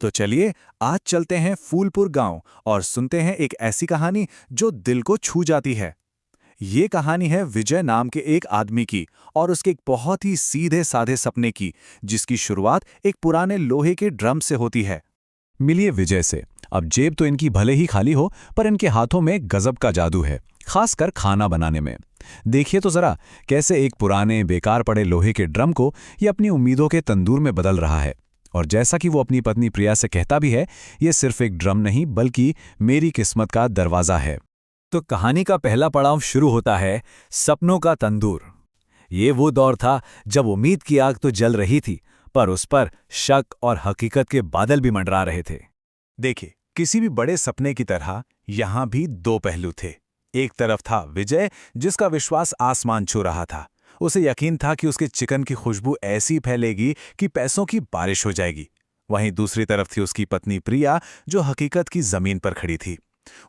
तो चलिए आज चलते हैं फूलपुर गांव और सुनते हैं एक ऐसी कहानी जो दिल को छू जाती है। ये कहानी है विजय नाम के एक आदमी की और उसके एक बहुत ही सीधे साधे सपने की, जिसकी शुरुआत एक पुराने लोहे के ड्रम से होती है। मिलिए विजय से। अब जेब तो इनकी भले ही खाली हो, पर इनके हाथों में गजब का जादू है, खासकर खाना बनाने में। देखिए तो जरा कैसे एक पुराने बेकार पड़े लोहे के ड्रम को ये अपनी उम्मीदों के तंदूर में बदल रहा है। और जैसा कि वो अपनी पत्नी प्रिया से कहता भी है, ये सिर्फ एक ड्रम नहीं बल्कि मेरी किस्मत का दरवाजा है। तो कहानी का पहला पड़ाव शुरू होता है सपनों का तंदूर। ये वो दौर था जब उम्मीद की आग तो जल रही थी, पर उस पर शक और हकीकत के बादल भी मंडरा रहे थे। देखिए, किसी भी बड़े सपने की तरह यहां भी दो पहलू थे। एक तरफ था विजय, जिसका विश्वास आसमान छू रहा था। उसे यकीन था कि उसके चिकन की खुशबू ऐसी फैलेगी कि पैसों की बारिश हो जाएगी। वहीं दूसरी तरफ थी उसकी पत्नी प्रिया, जो हकीकत की जमीन पर खड़ी थी।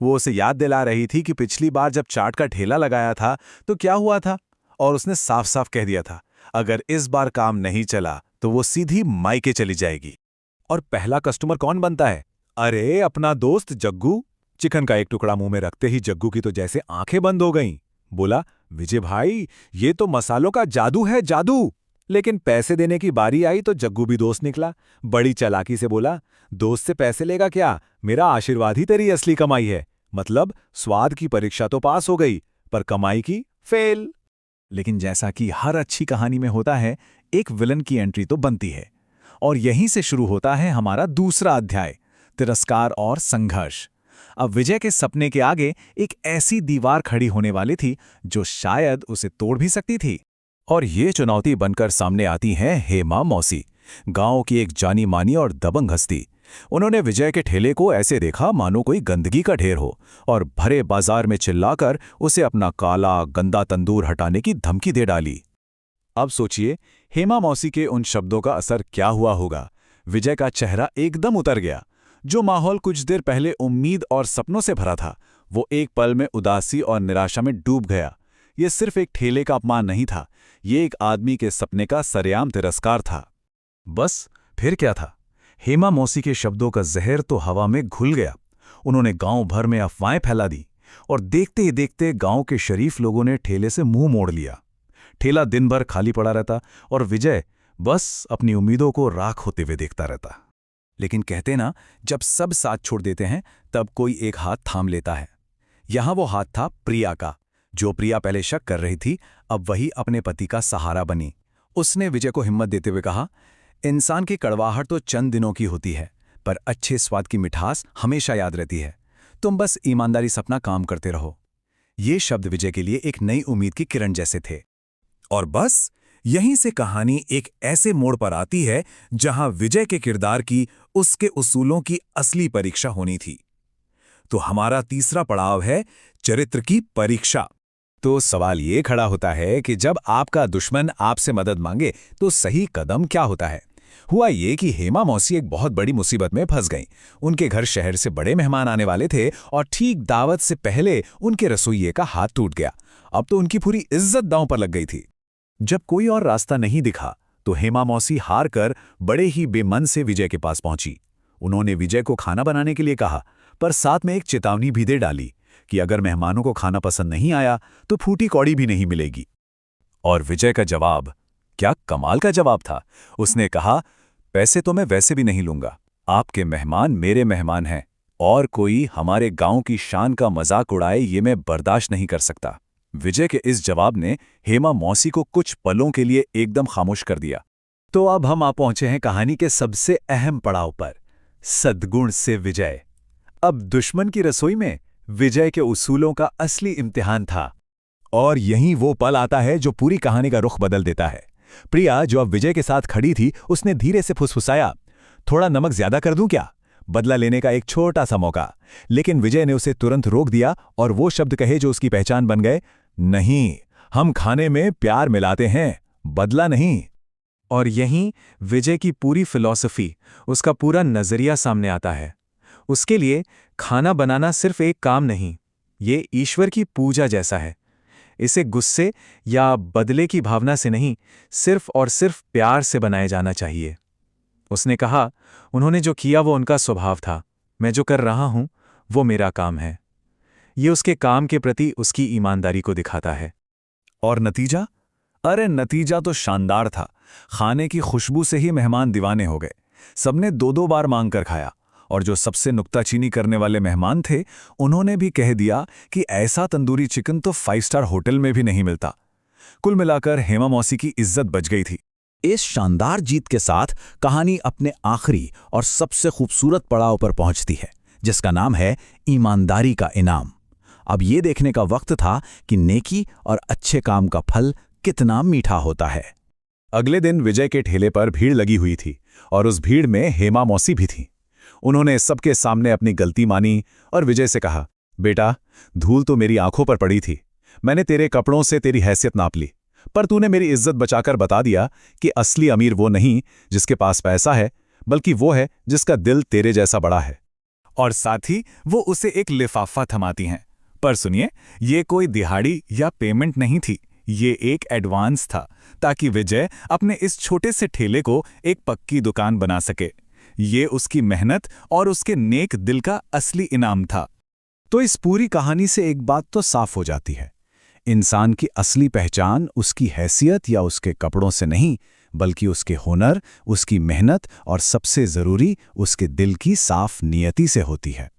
वो उसे याद दिला रही थी कि पिछली बार जब चाट का ठेला लगाया था तो क्या हुआ था, और उसने साफ साफ कह दिया था अगर इस बार काम नहीं चला तो वो सीधी मायके चली जाएगी। और पहला कस्टमर कौन बनता है? अरे अपना दोस्त जग्गू। चिकन का एक टुकड़ा मुंह में रखते ही जग्गू की तो जैसे आंखें बंद हो गईं। बोला, विजय भाई, ये तो मसालों का जादू है, जादू। लेकिन पैसे देने की बारी आई तो जग्गू भी दोस्त निकला। बड़ी चालाकी से बोला, दोस्त से पैसे लेगा क्या, मेरा आशीर्वाद ही तेरी असली कमाई है। मतलब स्वाद की परीक्षा तो पास हो गई, पर कमाई की फेल। लेकिन जैसा कि हर अच्छी कहानी में होता है, एक विलन की एंट्री तो बनती है। और यहीं से शुरू होता है हमारा दूसरा अध्याय, तिरस्कार और संघर्ष। अब विजय के सपने के आगे एक ऐसी दीवार खड़ी होने वाली थी जो शायद उसे तोड़ भी सकती थी। और ये चुनौती बनकर सामने आती हैं हेमा मौसी, गांव की एक जानी मानी और दबंग हस्ती। उन्होंने विजय के ठेले को ऐसे देखा मानो कोई गंदगी का ढेर हो, और भरे बाजार में चिल्लाकर उसे अपना काला गंदा तंदूर हटाने की धमकी दे डाली। अब सोचिए हेमा मौसी के उन शब्दों का असर क्या हुआ होगा। विजय का चेहरा एकदम उतर गया। जो माहौल कुछ देर पहले उम्मीद और सपनों से भरा था, वो एक पल में उदासी और निराशा में डूब गया। ये सिर्फ एक ठेले का अपमान नहीं था, ये एक आदमी के सपने का सरेआम तिरस्कार था। बस फिर क्या था? हेमा मौसी के शब्दों का जहर तो हवा में घुल गया। उन्होंने गांव भर में अफवाहें फैला दी, और देखते ही देखते गांव के शरीफ लोगों ने ठेले से मुंह मोड़ लिया। ठेला दिन भर खाली पड़ा रहता और विजय बस अपनी उम्मीदों को राख होते हुए देखता रहता। लेकिन कहते ना, जब सब साथ छोड़ देते हैं तब कोई एक हाथ थाम लेता है। यहां वो हाथ था प्रिया का। जो प्रिया पहले शक कर रही थी, अब वही अपने पति का सहारा बनी। उसने विजय को हिम्मत देते हुए कहा, इंसान की कड़वाहट तो चंद दिनों की होती है, पर अच्छे स्वाद की मिठास हमेशा याद रहती है। तुम बस ईमानदारी से अपना काम करते रहो। ये शब्द विजय के लिए एक नई उम्मीद की किरण जैसे थे। और बस यहीं से कहानी एक ऐसे मोड़ पर आती है जहां विजय के किरदार की, उसके उसूलों की असली परीक्षा होनी थी। तो हमारा तीसरा पड़ाव है चरित्र की परीक्षा। तो सवाल ये खड़ा होता है कि जब आपका दुश्मन आपसे मदद मांगे तो सही कदम क्या होता है? हुआ ये कि हेमा मौसी एक बहुत बड़ी मुसीबत में फंस गईं। उनके घर शहर से बड़े मेहमान आने वाले थे और ठीक दावत से पहले उनके रसोइये का हाथ टूट गया। अब तो उनकी पूरी इज्जत दांव पर लग गई थी। जब कोई और रास्ता नहीं दिखा तो हेमा मौसी हार कर बड़े ही बेमन से विजय के पास पहुंची। उन्होंने विजय को खाना बनाने के लिए कहा, पर साथ में एक चेतावनी भी दे डाली कि अगर मेहमानों को खाना पसंद नहीं आया तो फूटी कौड़ी भी नहीं मिलेगी। और विजय का जवाब क्या कमाल का जवाब था। उसने कहा, पैसे तो मैं वैसे भी नहीं लूंगा, आपके मेहमान मेरे मेहमान हैं, और कोई हमारे गांव की शान का मजाक उड़ाए ये मैं बर्दाश्त नहीं कर सकता। विजय के इस जवाब ने हेमा मौसी को कुछ पलों के लिए एकदम खामोश कर दिया। तो अब हम आ पहुंचे हैं कहानी के सबसे अहम पड़ाव पर, सद्गुण से विजय। अब दुश्मन की रसोई में विजय के उसूलों का असली इम्तिहान था। और यहीं वो पल आता है जो पूरी कहानी का रुख बदल देता है। प्रिया, जो अब विजय के साथ खड़ी थी, उसने धीरे से फुसफुसाया, थोड़ा नमक ज्यादा कर दूं क्या? बदला लेने का एक छोटा सा मौका। लेकिन विजय ने उसे तुरंत रोक दिया और वो शब्द कहे जो उसकी पहचान बन गए, नहीं, हम खाने में प्यार मिलाते हैं, बदला नहीं। और यहीं विजय की पूरी फिलॉसफी, उसका पूरा नजरिया सामने आता है। उसके लिए खाना बनाना सिर्फ एक काम नहीं, ये ईश्वर की पूजा जैसा है। इसे गुस्से या बदले की भावना से नहीं, सिर्फ और सिर्फ प्यार से बनाया जाना चाहिए। उसने कहा, उन्होंने जो किया वो उनका स्वभाव था, मैं जो कर रहा हूं वो मेरा काम है। ये उसके काम के प्रति उसकी ईमानदारी को दिखाता है। और नतीजा? अरे नतीजा तो शानदार था। खाने की खुशबू से ही मेहमान दीवाने हो गए। सबने दो दो बार मांग कर खाया, और जो सबसे नुक्ताचीनी करने वाले मेहमान थे उन्होंने भी कह दिया कि ऐसा तंदूरी चिकन तो 5 स्टार होटल में भी नहीं मिलता। कुल मिलाकर हेमा मौसी की इज्जत बच गई थी। इस शानदार जीत के साथ कहानी अपने आखिरी और सबसे खूबसूरत पड़ाव पर पहुंचती है, जिसका नाम है ईमानदारी का इनाम। अब ये देखने का वक्त था कि नेकी और अच्छे काम का फल कितना मीठा होता है। अगले दिन विजय के ठेले पर भीड़ लगी हुई थी, और उस भीड़ में हेमा मौसी भी थी। उन्होंने सबके सामने अपनी गलती मानी और विजय से कहा, बेटा, धूल तो मेरी आंखों पर पड़ी थी। मैंने तेरे कपड़ों से तेरी हैसियत नाप ली, पर तूने मेरी इज्जत बचाकर बता दिया कि असली अमीर वो नहीं जिसके पास पैसा है, बल्कि वो है जिसका दिल तेरे जैसा बड़ा है। और साथ ही वो उसे एक लिफाफा थमाती हैं। पर सुनिए, ये कोई दिहाड़ी या पेमेंट नहीं थी, ये एक एडवांस था, ताकि विजय अपने इस छोटे से ठेले को एक पक्की दुकान बना सके। ये उसकी मेहनत और उसके नेक दिल का असली इनाम था। तो इस पूरी कहानी से एक बात तो साफ हो जाती है, इंसान की असली पहचान उसकी हैसियत या उसके कपड़ों से नहीं, बल्कि उसके हुनर, उसकी मेहनत और सबसे जरूरी उसके दिल की साफ नियति से होती है।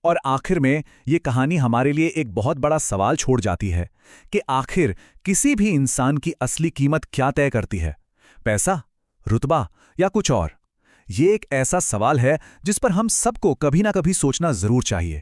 और आखिर में ये कहानी हमारे लिए एक बहुत बड़ा सवाल छोड़ जाती है कि आखिर किसी भी इंसान की असली कीमत क्या तय करती है, पैसा, रुतबा या कुछ और? ये एक ऐसा सवाल है जिस पर हम सबको कभी ना कभी सोचना जरूर चाहिए।